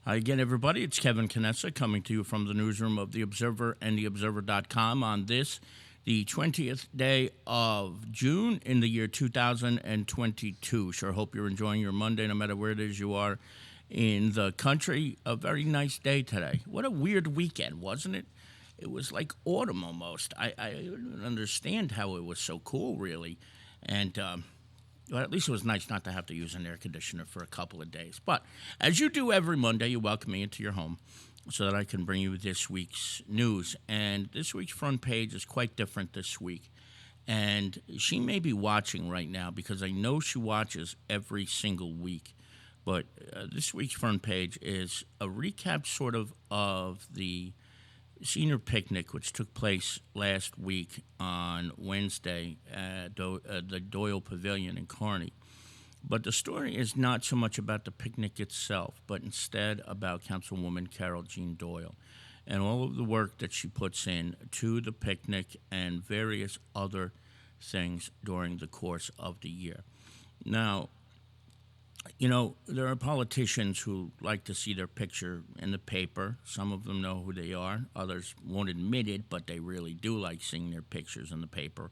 Hi again, everybody. It's Kevin Canessa coming to you from the newsroom of The Observer and TheObserver.com on this, the 20th day of June in the year 2022. Sure hope you're enjoying your Monday, no matter where it is you are in the country. A very nice day today. What a weird weekend, wasn't it? It was like autumn almost. I didn't understand how it was so cool, really. And well, at least it was nice not to have to use an air conditioner for a couple of days. But as you do every Monday, you welcome me into your home so that I can bring you this week's news. And this week's front page is quite different this week. And she may be watching right now because I know she watches every single week. But this week's front page is a recap sort of the senior picnic, which took place last week on Wednesday at the Doyle Pavilion in Kearney. But the story is not so much about the picnic itself, but instead about Councilwoman Carol Jean Doyle and all of the work that she puts in to the picnic and various other things during the course of the year. Now, you know, there are politicians who like to see their picture in the paper. Some of them know who they are. Others won't admit it, but they really do like seeing their pictures in the paper.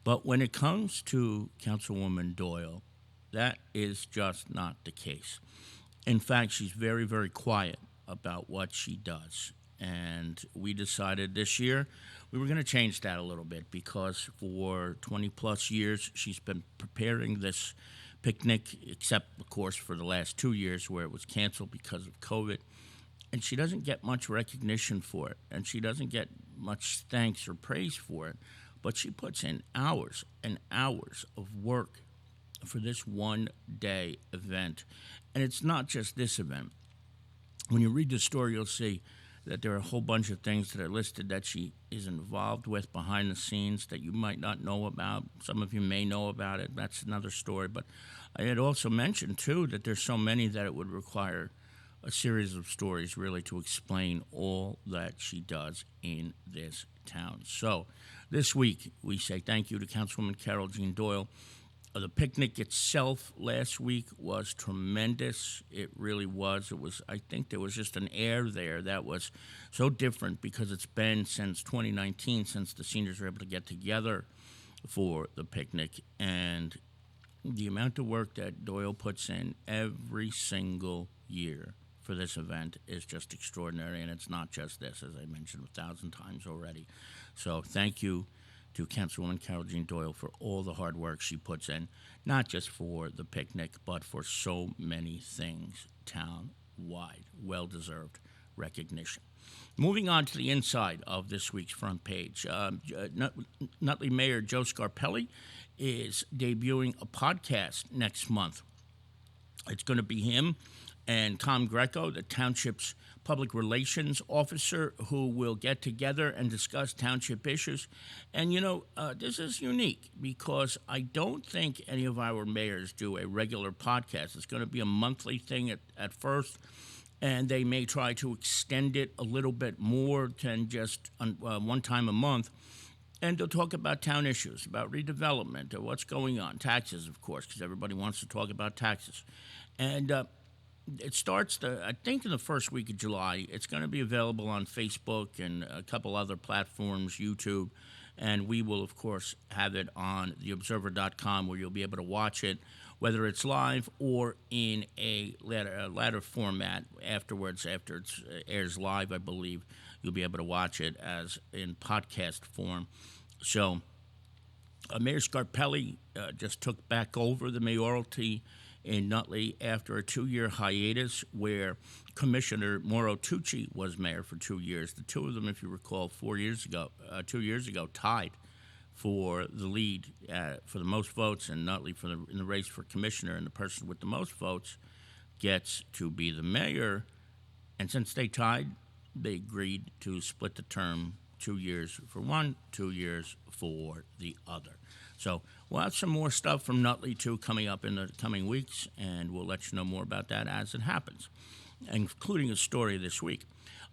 But when it comes to Councilwoman Doyle, that is just not the case. In fact, she's very, very quiet about what she does. And we decided this year we were going to change that a little bit because for 20 plus years she's been preparing this picnic, except, of course, for the last 2 years where it was canceled because of COVID. And she doesn't get much recognition for it, and she doesn't get much thanks or praise for it. But she puts in hours and hours of work for this one-day event. And it's not just this event. When you read the story, you'll see that there are a whole bunch of things that are listed that she is involved with behind the scenes that you might not know about. Some of you may know about it. That's another story. But I had also mentioned, too, that there's so many that it would require a series of stories really to explain all that she does in this town. So this week, we say thank you to Councilwoman Carol Jean Doyle. The picnic itself last week was tremendous. It really was. I think there was just an air there that was so different because it's been since 2019 since the seniors were able to get together for the picnic. And the amount of work that Doyle puts in every single year for this event is just extraordinary. And it's not just this, as I mentioned 1,000 times already. So thank you to Councilwoman Carol Jean Doyle for all the hard work she puts in, not just for the picnic, but for so many things town-wide. Well-deserved recognition. Moving on to the inside of this week's front page, Nutley Mayor Joe Scarpelli is debuting a podcast next month. It's going to be him and Tom Greco, the township's public relations officer, who will get together and discuss township issues. And, you know, this is unique because I don't think any of our mayors do a regular podcast. It's going to be a monthly thing at first, and they may try to extend it a little bit more than just one time a month. And they'll talk about town issues, about redevelopment, or what's going on, taxes, of course, because everybody wants to talk about taxes. And it starts, I think, in the first week of July. It's going to be available on Facebook and a couple other platforms, YouTube, and we will, of course, have it on TheObserver.com where you'll be able to watch it, whether it's live or in a latter format afterwards. After it airs live, I believe, you'll be able to watch it as in podcast form. So Mayor Scarpelli just took back over the mayoralty in Nutley after a 2-year hiatus where Commissioner Mauro Tucci was mayor for 2 years. The two of them, if you recall, 2 years ago, tied for the lead for the most votes in Nutley in the race for commissioner, and the person with the most votes gets to be the mayor. And since they tied, they agreed to split the term 2 years for one, 2 years for the other. So we'll have some more stuff from Nutley, too, coming up in the coming weeks, and we'll let you know more about that as it happens, including a story this week.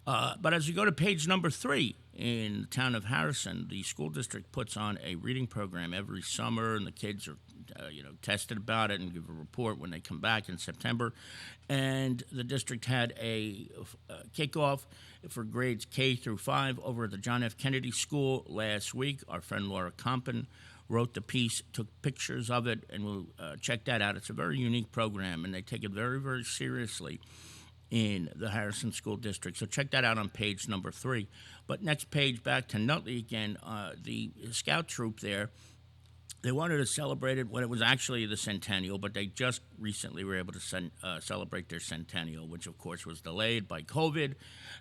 But as you go to page number 3, in the town of Harrison, the school district puts on a reading program every summer, and the kids are tested about it and give a report when they come back in September. And the district had a kickoff for grades K through 5 over at the John F. Kennedy School last week. Our friend Laura Compton wrote the piece, took pictures of it, and we'll check that out. It's a very unique program, and they take it very, very seriously in the Harrison School District. So check that out on page number 3. But next page, back to Nutley again, the scout troop there, they wanted to celebrate it when it was actually the centennial, but they just recently were able to celebrate their centennial, which of course was delayed by COVID,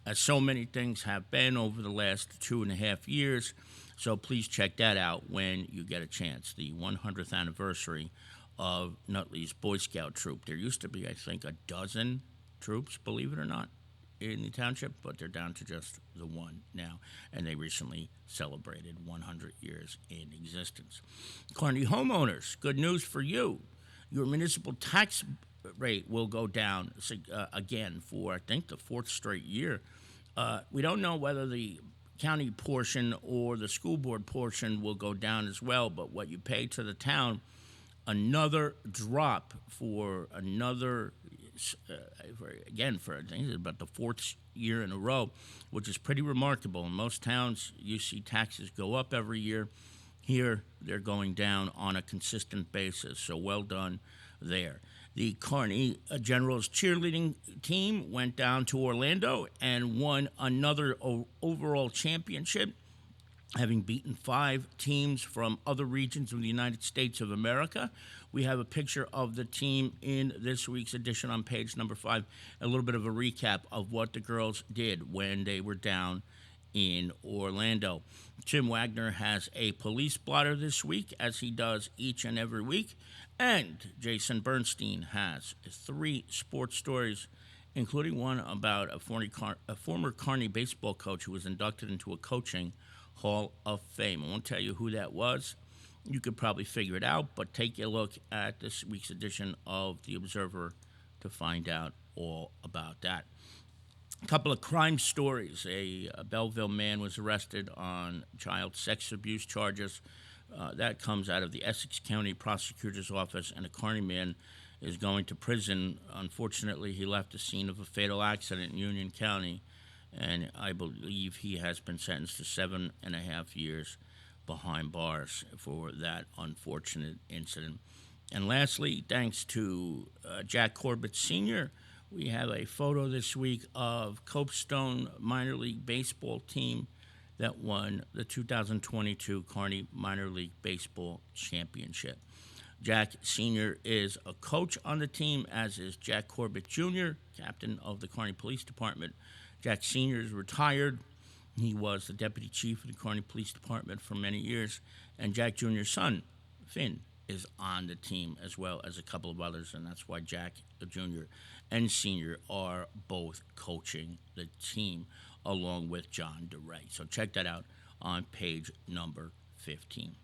as so many things have been over the last 2.5 years. So please check that out when you get a chance, the 100th anniversary of Nutley's Boy Scout troop. There used to be, I think, a dozen troops, believe it or not, in the township, but they're down to just the one now, and they recently celebrated 100 years in existence. Kearney homeowners, good news for you. Your municipal tax rate will go down again for, I think, the 4th straight year. We don't know whether the county portion or the school board portion will go down as well, but what you pay to the town, another drop for another for I think it's about the 4th year in a row, which is pretty remarkable. In most towns, you see taxes go up every year. Here, they're going down on a consistent basis, so well done there. The Kearney Generals cheerleading team went down to Orlando and won another overall championship, having beaten 5 teams from other regions of the United States of America. We have a picture of the team in this week's edition on page number 5, a little bit of a recap of what the girls did when they were down in Orlando. Tim Wagner has a police blotter this week, as he does each and every week, and Jason Bernstein has 3 sports stories, including one about a former Kearney baseball coach who was inducted into a coaching Hall of Fame. I won't tell you who that was. You could probably figure it out, but take a look at this week's edition of The Observer to find out all about that. A couple of crime stories. A Belleville man was arrested on child sex abuse charges. That comes out of the Essex County Prosecutor's Office, and a Kearney man is going to prison. Unfortunately, he left the scene of a fatal accident in Union County, and I believe he has been sentenced to 7.5 years behind bars for that unfortunate incident. And lastly, thanks to Jack Corbett Sr., we have a photo this week of Copestone Minor League Baseball team that won the 2022 Kearney Minor League Baseball Championship. Jack Sr. is a coach on the team, as is Jack Corbett Jr., captain of the Kearney Police Department. Jack Sr. is retired. He was the deputy chief of the Kearney Police Department for many years. And Jack Jr.'s son, Finn, is on the team, as well as a couple of others, and that's why Jack Jr. and Sr. are both coaching the team, along with John DeRay. So check that out on page number 15.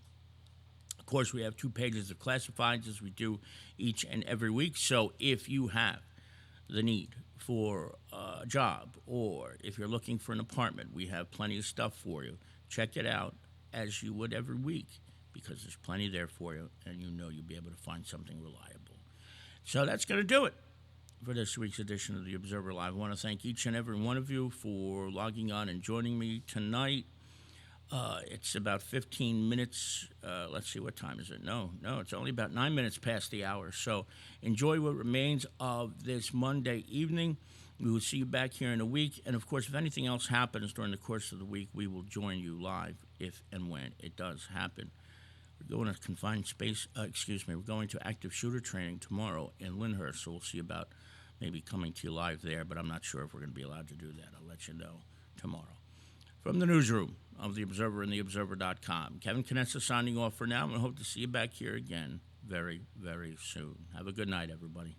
Of course, we have 2 pages of classifieds, as we do each and every week. So if you have the need for a job, or if you're looking for an apartment, we have plenty of stuff for you. Check it out as you would every week, because there's plenty there for you, and you know you'll be able to find something reliable. So that's going to do it for this week's edition of The Observer Live. I want to thank each and every one of you for logging on and joining me tonight. It's about 15 minutes. Let's see, what time is it? No, it's only about 9 minutes past the hour. So enjoy what remains of this Monday evening. We will see you back here in a week. And, of course, if anything else happens during the course of the week, we will join you live if and when it does happen. We're going to confined space, we're going to active shooter training tomorrow in Lyndhurst, so we'll see about maybe coming to you live there, but I'm not sure if we're going to be allowed to do that. I'll let you know tomorrow. From the newsroom of The Observer and TheObserver.com, Kevin Canessa signing off for now, and I hope to see you back here again very, very soon. Have a good night, everybody.